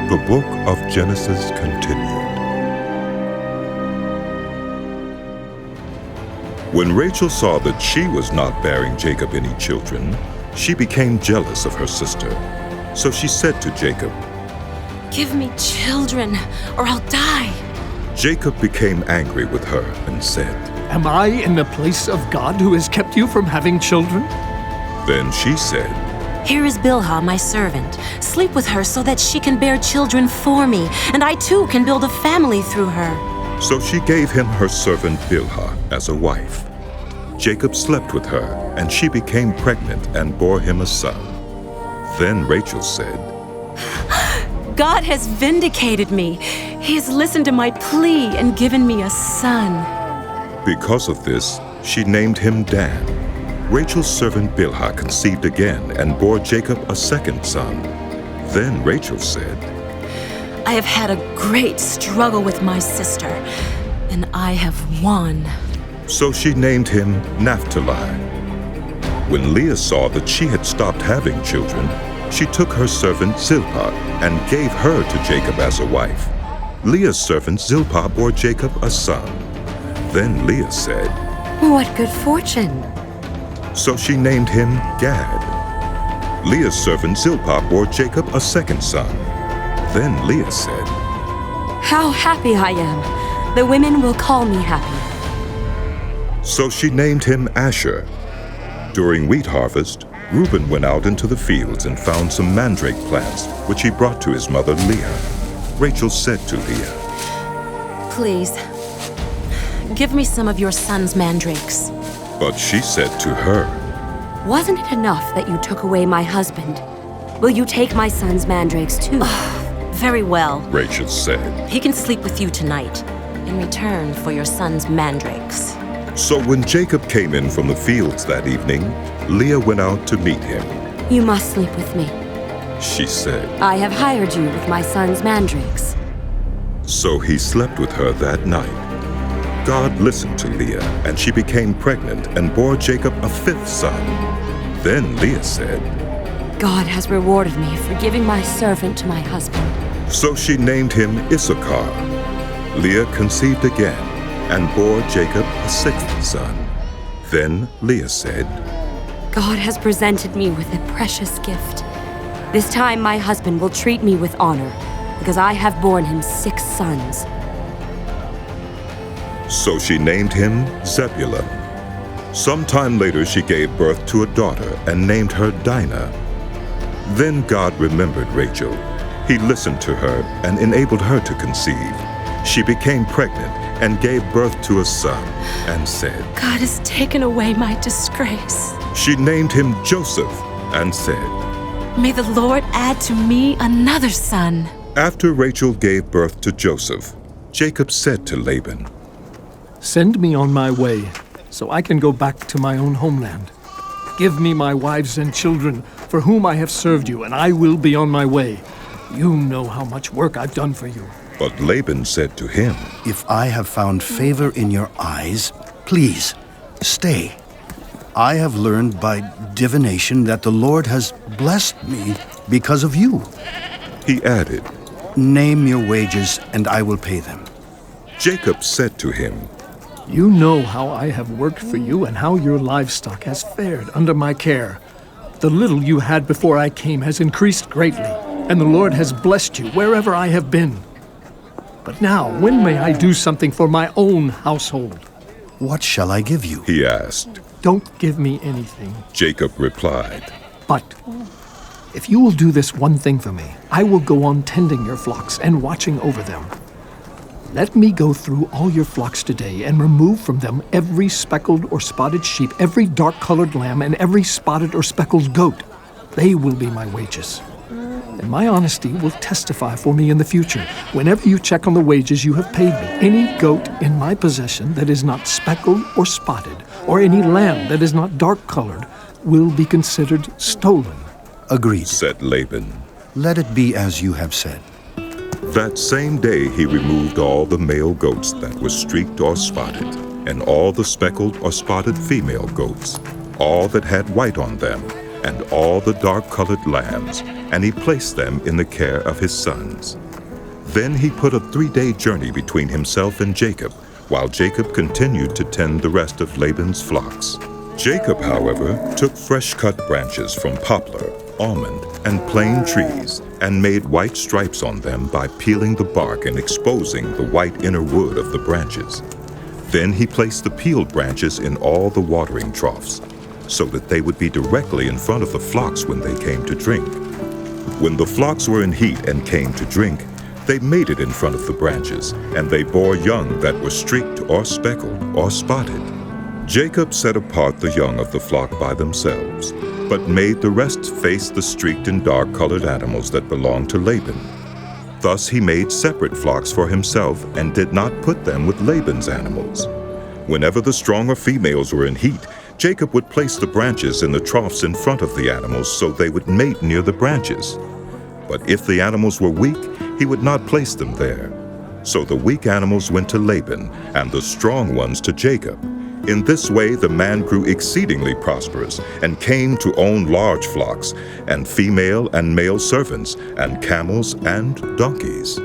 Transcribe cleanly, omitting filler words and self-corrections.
The book of Genesis continued. When Rachel saw that she was not bearing Jacob any children, she became jealous of her sister. So she said to Jacob, "Give me children, or I'll die." Jacob became angry with her and said, Am I in the place of God who has kept you from having children? Then she said, "Here is Bilhah, my servant. Sleep with her so that she can bear children for me, and I too can build a family through her." So she gave him her servant Bilhah as a wife. Jacob slept with her, and she became pregnant and bore him a son. Then Rachel said, God has vindicated me. He has listened to my plea and given me a son. Because of this, she named him Dan. Rachel's servant Bilhah conceived again and bore Jacob a second son. Then Rachel said, I have had a great struggle with my sister, and I have won. So she named him Naphtali. When Leah saw that she had stopped having children, she took her servant Zilpah and gave her to Jacob as a wife. Leah's servant Zilpah bore Jacob a son. Then Leah said, What good fortune. So she named him Gad. Leah's servant Zilpah bore Jacob a second son. Then Leah said, How happy I am. The women will call me happy. So she named him Asher. During wheat harvest, Reuben went out into the fields and found some mandrake plants, which he brought to his mother Leah. Rachel said to Leah, Please, give me some of your son's mandrakes. But she said to her, Wasn't it enough that you took away my husband? Will you take my son's mandrakes too? Very well. Rachel said. He can sleep with you tonight in return for your son's mandrakes. So when Jacob came in from the fields that evening, Leah went out to meet him. You must sleep with me. She said. I have hired you with my son's mandrakes. So he slept with her that night. God listened to Leah, and she became pregnant and bore Jacob a fifth son. Then Leah said, God has rewarded me for giving my servant to my husband. So she named him Issachar. Leah conceived again and bore Jacob a sixth son. Then Leah said, God has presented me with a precious gift. This time my husband will treat me with honor, because I have borne him 6 sons. So she named him Zebulun. Sometime later she gave birth to a daughter and named her Dinah. Then God remembered Rachel. He listened to her and enabled her to conceive. She became pregnant and gave birth to a son and said, God has taken away my disgrace. She named him Joseph and said, May the Lord add to me another son. After Rachel gave birth to Joseph, Jacob said to Laban, Send me on my way, so I can go back to my own homeland. Give me my wives and children, for whom I have served you, and I will be on my way. You know how much work I've done for you. But Laban said to him, If I have found favor in your eyes, please, stay. I have learned by divination that the Lord has blessed me because of you. He added, Name your wages, and I will pay them. Jacob said to him, You know how I have worked for you and how your livestock has fared under my care. The little you had before I came has increased greatly, and the Lord has blessed you wherever I have been. But now, when may I do something for my own household? What shall I give you? He asked. Don't give me anything. Jacob replied, But if you will do this one thing for me, I will go on tending your flocks and watching over them. Let me go through all your flocks today and remove from them every speckled or spotted sheep, every dark-colored lamb, and every spotted or speckled goat. They will be my wages. And my honesty will testify for me in the future. Whenever you check on the wages you have paid me, any goat in my possession that is not speckled or spotted, or any lamb that is not dark-colored, will be considered stolen. Agreed, said Laban. Let it be as you have said. That same day he removed all the male goats that were streaked or spotted, and all the speckled or spotted female goats, all that had white on them, and all the dark-colored lambs, and he placed them in the care of his sons. Then he put a 3-day journey between himself and Jacob, while Jacob continued to tend the rest of Laban's flocks. Jacob, however, took fresh-cut branches from poplar, almond, and plane trees, and made white stripes on them by peeling the bark and exposing the white inner wood of the branches. Then he placed the peeled branches in all the watering troughs, so that they would be directly in front of the flocks when they came to drink. When the flocks were in heat and came to drink, they mated in front of the branches, and they bore young that were streaked or speckled or spotted. Jacob set apart the young of the flock by themselves, but made the rest face the streaked and dark-colored animals that belonged to Laban. Thus he made separate flocks for himself and did not put them with Laban's animals. Whenever the stronger females were in heat, Jacob would place the branches in the troughs in front of the animals so they would mate near the branches. But if the animals were weak, he would not place them there. So the weak animals went to Laban, and the strong ones to Jacob. In this way the man grew exceedingly prosperous, and came to own large flocks, and female and male servants, and camels and donkeys.